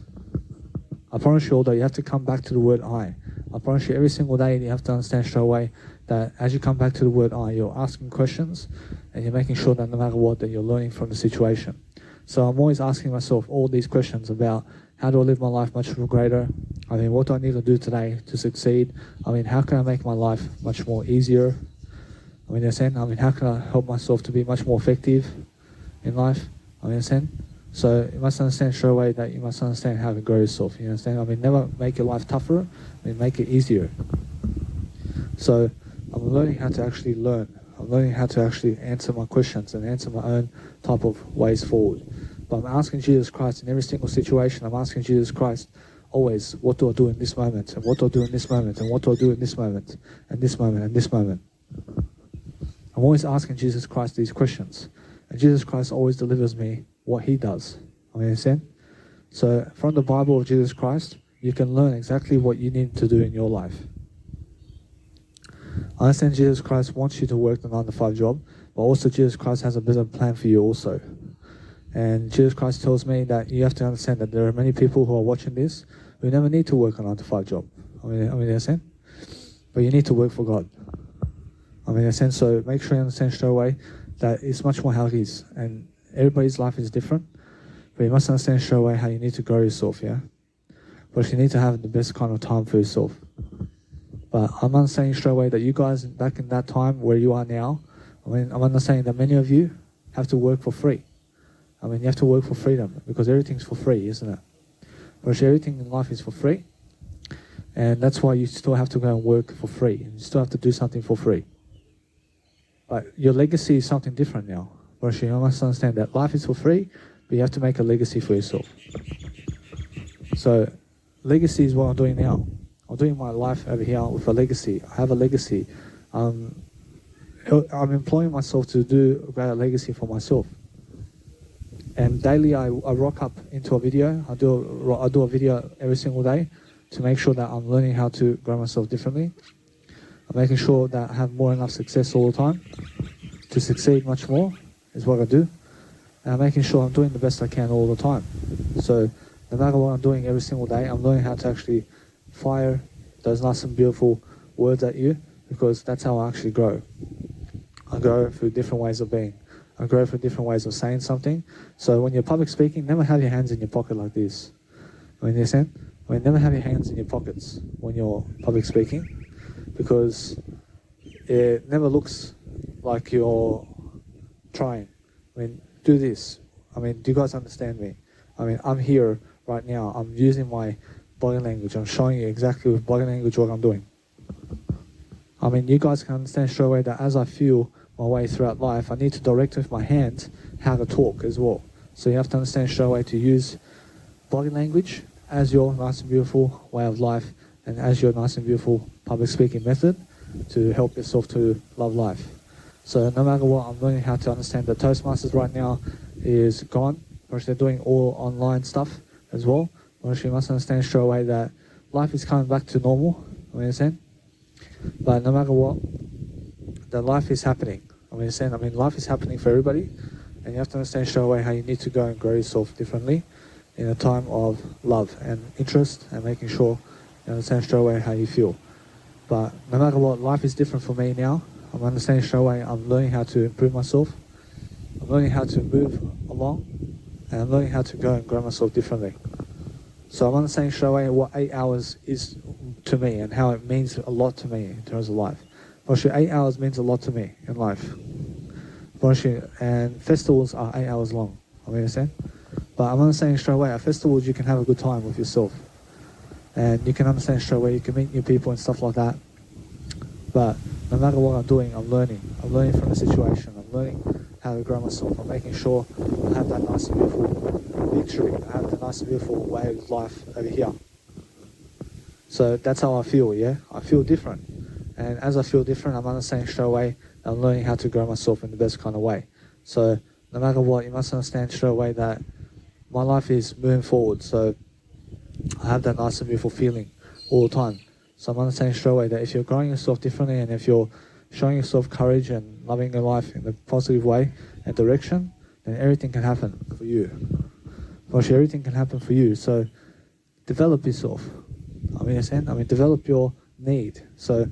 I promise you all that you have to come back to the word I. I promise you every single day you have to understand straight away that as you come back to the word I, you're asking questions and you're making sure that no matter what, that you're learning from the situation. So I'm always asking myself all these questions about how do I live my life much greater? I mean, what do I need to do today to succeed? I mean, how can I make my life much more easier? I mean, how can I help myself to be much more effective in life? I mean, so you must understand straight away that you must understand how to grow yourself. You understand? I mean, never make your life tougher. I mean, make it easier. So I'm learning how to actually learn. I'm learning how to actually answer my questions and answer my own type of ways forward. But I'm asking Jesus Christ in every single situation. I'm asking Jesus Christ always, what do I do in this moment? And what do I do in this moment? And what do I do in this moment? And this moment and this moment. I'm always asking Jesus Christ these questions. And Jesus Christ always delivers me what he does. I mean, understand? So from the Bible of Jesus Christ, you can learn exactly what you need to do in your life. I understand Jesus Christ wants you to work the 9-to-5 job, but also Jesus Christ has a better plan for you also. And Jesus Christ tells me that you have to understand that there are many people who are watching this who never need to work a 9-to-5 job. I mean, understand? But you need to work for God. I mean, understand? So make sure you understand straight away that it's much more how it is. And everybody's life is different. But you must understand straight away how you need to grow yourself, yeah? But you need to have the best kind of time for yourself. But I'm not saying straight away that you guys back in that time where you are now, I mean, I'm not saying that many of you have to work for free. I mean, you have to work for freedom because everything's for free, isn't it? But everything in life is for free. And that's why you still have to go and work for free. You still have to do something for free. But your legacy is something different now. But you must understand that life is for free, but you have to make a legacy for yourself. So legacy is what I'm doing now. I'm doing my life over here with a legacy. I have a legacy. I'm employing myself to do a greater legacy for myself. And daily I rock up into a video. I do a video every single day to make sure that I'm learning how to grow myself differently. I'm making sure that I have more enough success all the time to succeed much more is what I do. And I'm making sure I'm doing the best I can all the time. So no matter what I'm doing every single day, I'm learning how to actually fire those nice and beautiful words at you, because that's how I actually grow. I grow through different ways of being. I grow through different ways of saying something. So when you're public speaking, never have your hands in your pocket like this. I mean, you understand? I mean, never have your hands in your pockets when you're public speaking, because it never looks like you're trying. I mean, do this. I mean, do you guys understand me? I mean, I'm here right now. I'm using my body language. I'm showing you exactly with body language what I'm doing. I mean, you guys can understand straight away that as I feel my way throughout life, I need to direct with my hands how to talk as well. So you have to understand straight away to use body language as your nice and beautiful way of life and as your nice and beautiful public speaking method to help yourself to love life. So no matter what, I'm learning how to understand that Toastmasters right now is gone. Or they're doing all online stuff as well. Or you must understand straight away that life is coming back to normal. You understand? But no matter what, that life is happening. Life is happening for everybody, and you have to understand straight away how you need to go and grow yourself differently in a time of love and interest, and making sure you understand straight away how you feel. But no matter what, life is different for me now. I'm understanding straight away I'm learning how to improve myself. I'm learning how to move along, and I'm learning how to go and grow myself differently. So I'm understanding straight away what 8 hours is to me and how it means a lot to me in terms of life. Actually, 8 hours means a lot to me in life. And festivals are 8 hours long. I understand? But I'm understanding straight away, at festivals you can have a good time with yourself. And you can understand straight away, you can meet new people and stuff like that. But no matter what I'm doing, I'm learning. I'm learning from the situation. I'm learning how to grow myself. I'm making sure I have that nice and beautiful victory. I have the nice and beautiful way of life over here. So that's how I feel, yeah? I feel different. And as I feel different, I'm understanding straight away that I'm learning how to grow myself in the best kind of way. So no matter what, you must understand straight away that my life is moving forward. So I have that nice and beautiful feeling all the time. So I'm understanding straight away that if you're growing yourself differently, and if you're showing yourself courage and loving your life in a positive way and direction, then everything can happen for you. Actually, everything can happen for you. So develop yourself. Develop your need. So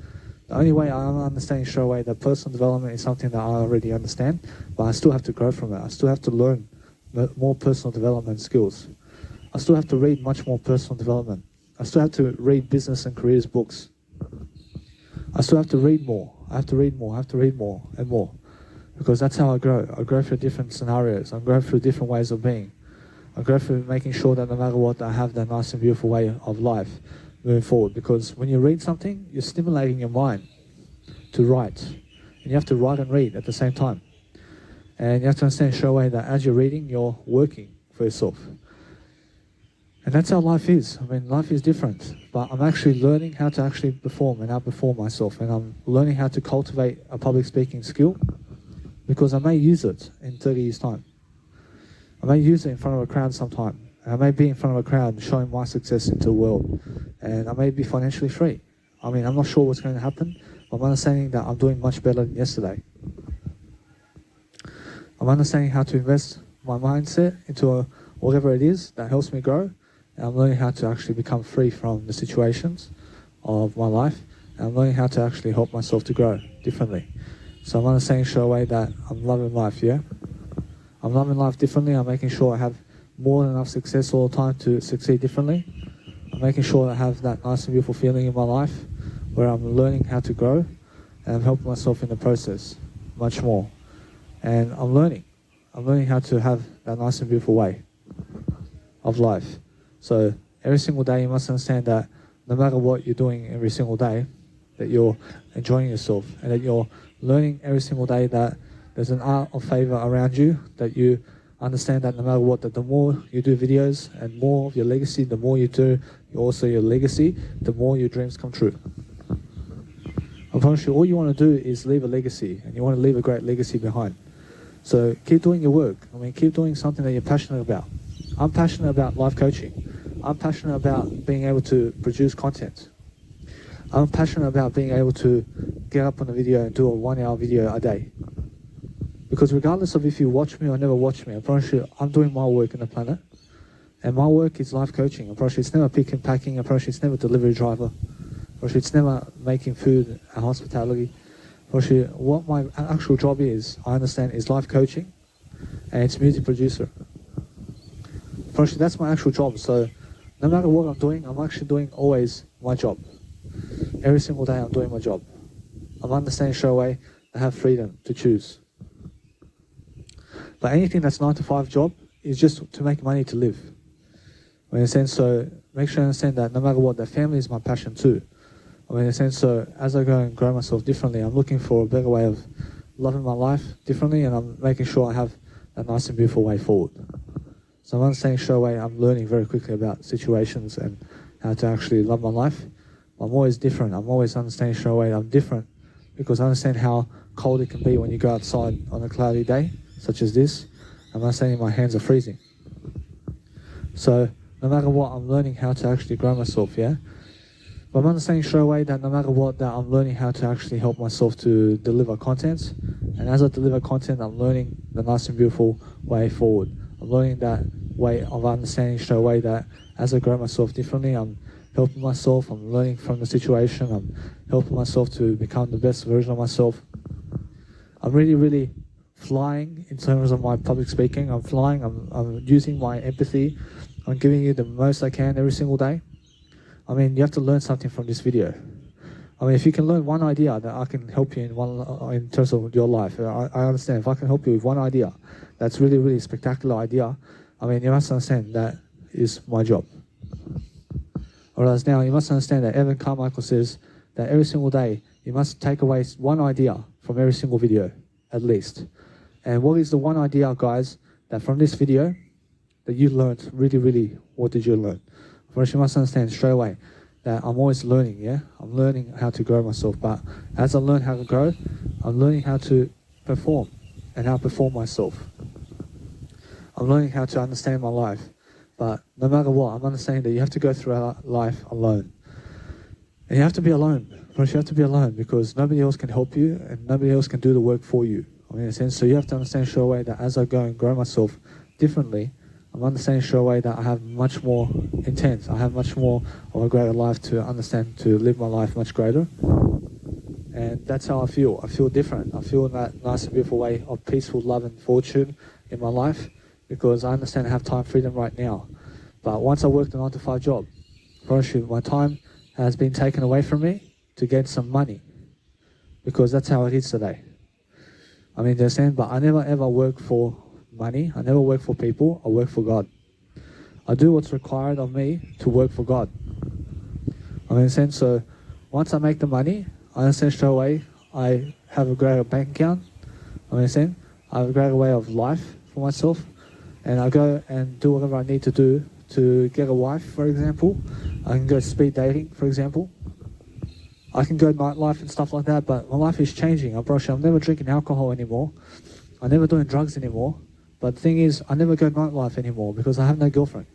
the only way I'm understanding straight away that personal development is something that I already understand, but I still have to grow from it. I still have to learn more personal development skills. I still have to read much more personal development. I still have to read business and careers books. I still have to read more. I have to read more. I have to read more and more. Because that's how I grow. I grow through different scenarios. I grow through different ways of being. I go through making sure that no matter what, I have that nice and beautiful way of life moving forward. Because when you read something, you're stimulating your mind to write. And you have to write and read at the same time. And you have to understand straight away that as you're reading, you're working for yourself. And that's how life is. Life is different. But I'm actually learning how to actually perform and outperform myself. And I'm learning how to cultivate a public speaking skill, because I may use it in 30 years' time. I may use it in front of a crowd sometime. I may be in front of a crowd showing my success into the world. And I may be financially free. I'm not sure what's going to happen, but I'm understanding that I'm doing much better than yesterday. I'm understanding how to invest my mindset into whatever it is that helps me grow. And I'm learning how to actually become free from the situations of my life. And I'm learning how to actually help myself to grow differently. So I'm understanding straight away that I'm loving life, yeah? I'm loving life differently. I'm making sure I have more than enough success all the time to succeed differently. I'm making sure I have that nice and beautiful feeling in my life where I'm learning how to grow, and I'm helping myself in the process much more. And I'm learning how to have that nice and beautiful way of life. So every single day you must understand that no matter what you're doing every single day, that you're enjoying yourself, and that you're learning every single day that there's an art of favor around you, that you understand that no matter what, that the more you do videos and more of your legacy, the more you do also your legacy, the more your dreams come true. I promise you, all you want to do is leave a legacy, and you want to leave a great legacy behind. So keep doing your work. Keep doing something that you're passionate about. I'm passionate about life coaching. I'm passionate about being able to produce content. I'm passionate about being able to get up on a video and do a 1 hour video a day. Because regardless of if you watch me or never watch me, I promise you, I'm doing my work on the planet. And my work is life coaching. I promise you, it's never pick and packing. I promise you, it's never delivery driver. I promise you, it's never making food and hospitality. I promise you, what my actual job is, I understand, is life coaching, and it's music producer. I promise you, that's my actual job. So no matter what I'm doing, I'm actually doing always my job. Every single day I'm doing my job. I'm understanding straight away I have freedom to choose. But anything that's 9 to 5 job is just to make money to live. In a sense, so make sure you understand that no matter what, that family is my passion too. In a sense, so as I go and grow myself differently, I'm looking for a better way of loving my life differently, and I'm making sure I have a nice and beautiful way forward. So I'm understanding straight away, I'm learning very quickly about situations and how to actually love my life. I'm always different. I'm always understanding straight away I'm different, because I understand how cold it can be when you go outside on a cloudy day, such as this. I'm understanding my hands are freezing. So no matter what, I'm learning how to actually grow myself, yeah? But I'm understanding straight away that no matter what, that I'm learning how to actually help myself to deliver content. And as I deliver content, I'm learning the nice and beautiful way forward. I'm learning that way of understanding straight away that as I grow myself differently, I'm helping myself, I'm learning from the situation, I'm helping myself to become the best version of myself. I'm really, really flying in terms of my public speaking. I'm flying, I'm using my empathy. I'm giving you the most I can every single day. I mean, you have to learn something from this video. I mean, if you can learn one idea that I can help you in terms of your life, I understand. If I can help you with one idea, that's really, really spectacular idea. I mean, you must understand that is my job. Whereas now, you must understand that Evan Carmichael says that every single day, you must take away one idea from every single video, at least. And what is the one idea, guys, that from this video, that you learned really, really, what did you learn? First, you must understand straight away that I'm always learning, yeah? I'm learning how to grow myself, but as I learn how to grow, I'm learning how to perform and outperform myself. I'm learning how to understand my life, but no matter what, I'm understanding that you have to go through life alone. And you have to be alone. First, you have to be alone because nobody else can help you and nobody else can do the work for you. I mean, in a sense, so you have to understand straight away that as I go and grow myself differently, I'm understanding straight away that I have much more intent. I have much more of a greater life to understand, to live my life much greater. And that's how I feel. I feel different. I feel that nice and beautiful way of peaceful love and fortune in my life because I understand I have time freedom right now. But once I worked a 9-to-5 job, my time has been taken away from me to get some money because that's how it is today. I mean, they're saying, but I never ever work for money. I never work for people. I work for God. I do what's required of me to work for God. I mean, in a sense, so once I make the money, I understand straight away I have a greater bank account. I mean, in a sense, I have a greater way of life for myself. And I go and do whatever I need to do to get a wife, for example. I can go speed dating, for example. I can go nightlife and stuff like that, but my life is changing. I'm never drinking alcohol anymore. I'm never doing drugs anymore. But the thing is, I never go nightlife anymore because I have no girlfriend.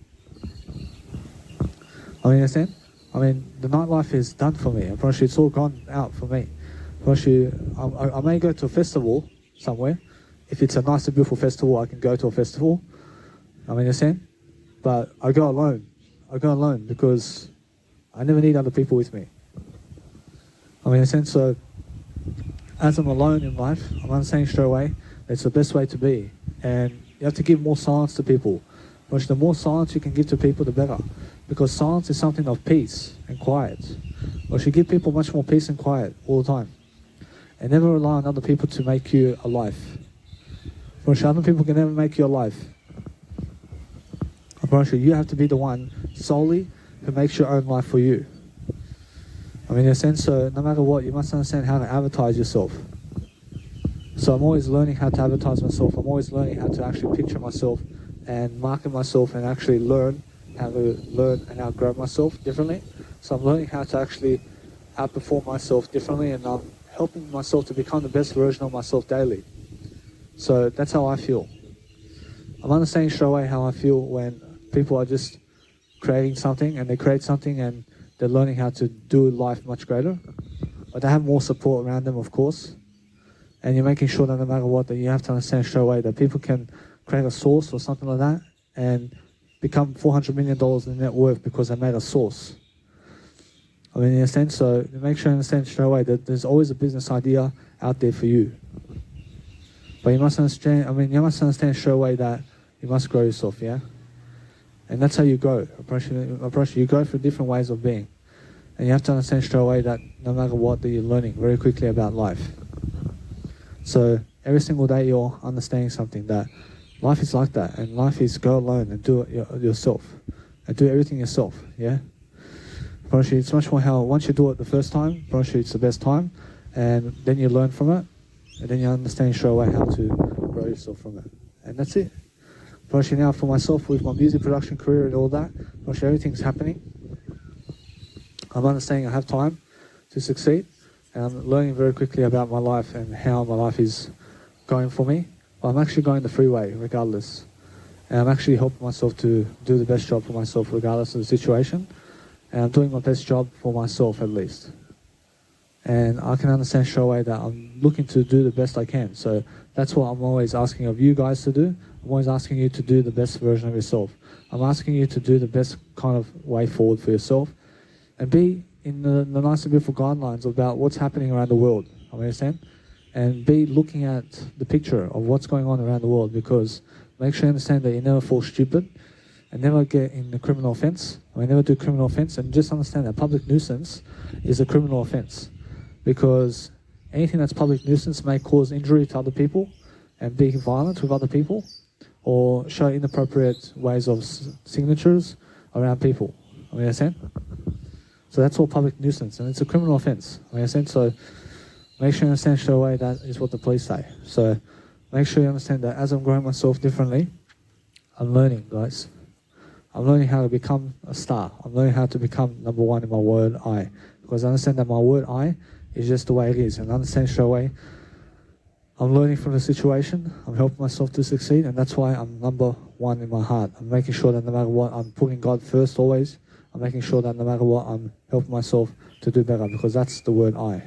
I mean, understand? I mean, the nightlife is done for me. I promise you, it's all gone out for me. I promise you, I may go to a festival somewhere. If it's a nice and beautiful festival, I can go to a festival. I mean, understand? But I go alone. I go alone because I never need other people with me. I mean, in a sense, so as I'm alone in life, I'm understanding straight away it's the best way to be. And you have to give more silence to people. Which the more silence you can give to people, the better. Because silence is something of peace and quiet. Or you give people much more peace and quiet all the time. And never rely on other people to make you a life. Which other people can never make you a life. I promise you, you have to be the one solely who makes your own life for you. I mean, in a sense, so no matter what, you must understand how to advertise yourself. So I'm always learning how to advertise myself. I'm always learning how to actually picture myself and market myself and actually learn how to learn and outgrow myself differently. So I'm learning how to actually outperform myself differently, and I'm helping myself to become the best version of myself daily. So that's how I feel. I'm understanding straight away how I feel when people are just creating something and they create something and they're learning how to do life much greater. But they have more support around them, of course. And you're making sure that no matter what, that you have to understand straight away that people can create a source or something like that and become $400 million in net worth because they made a source. I mean, in a sense, so make sure you understand straight away that there's always a business idea out there for you. But you must understand, you must understand straight away that you must grow yourself, yeah? And that's how you grow. You grow through different ways of being. And you have to understand straight away that no matter what, that you're learning very quickly about life. So every single day you're understanding something, that life is like that, and life is go alone and do it yourself, and do everything yourself, yeah? It's much more how, once you do it the first time, it's the best time, and then you learn from it, and then you understand straight away how to grow yourself from it. And that's it. Now for myself, with my music production career and all that, everything's happening. I'm understanding I have time to succeed. And I'm learning very quickly about my life and how my life is going for me. But I'm actually going the freeway regardless. And I'm actually helping myself to do the best job for myself regardless of the situation. And I'm doing my best job for myself at least. And I can understand straight away that I'm looking to do the best I can. So that's what I'm always asking of you guys to do. I'm always asking you to do the best version of yourself. I'm asking you to do the best kind of way forward for yourself and be in the nice and beautiful guidelines about what's happening around the world. I understand? And be looking at the picture of what's going on around the world, because make sure you understand that you never fall stupid and never get in a criminal offense. Never do criminal offense, and just understand that public nuisance is a criminal offense, because anything that's public nuisance may cause injury to other people and be violent with other people or show inappropriate ways of signatures around people. Understand? So that's all public nuisance, and it's a criminal offense. Understand? So make sure you understand straight away that is what the police say. So make sure you understand that as I'm growing myself differently, I'm learning, guys. I'm learning how to become a star. I'm learning how to become number one in my word I. Because I understand that my word I is just the way it is. And I understand straight away, I'm learning from the situation. I'm helping myself to succeed. And that's why I'm number one in my heart. I'm making sure that no matter what, I'm putting God first always. I'm making sure that no matter what, I'm helping myself to do better, because that's the word I.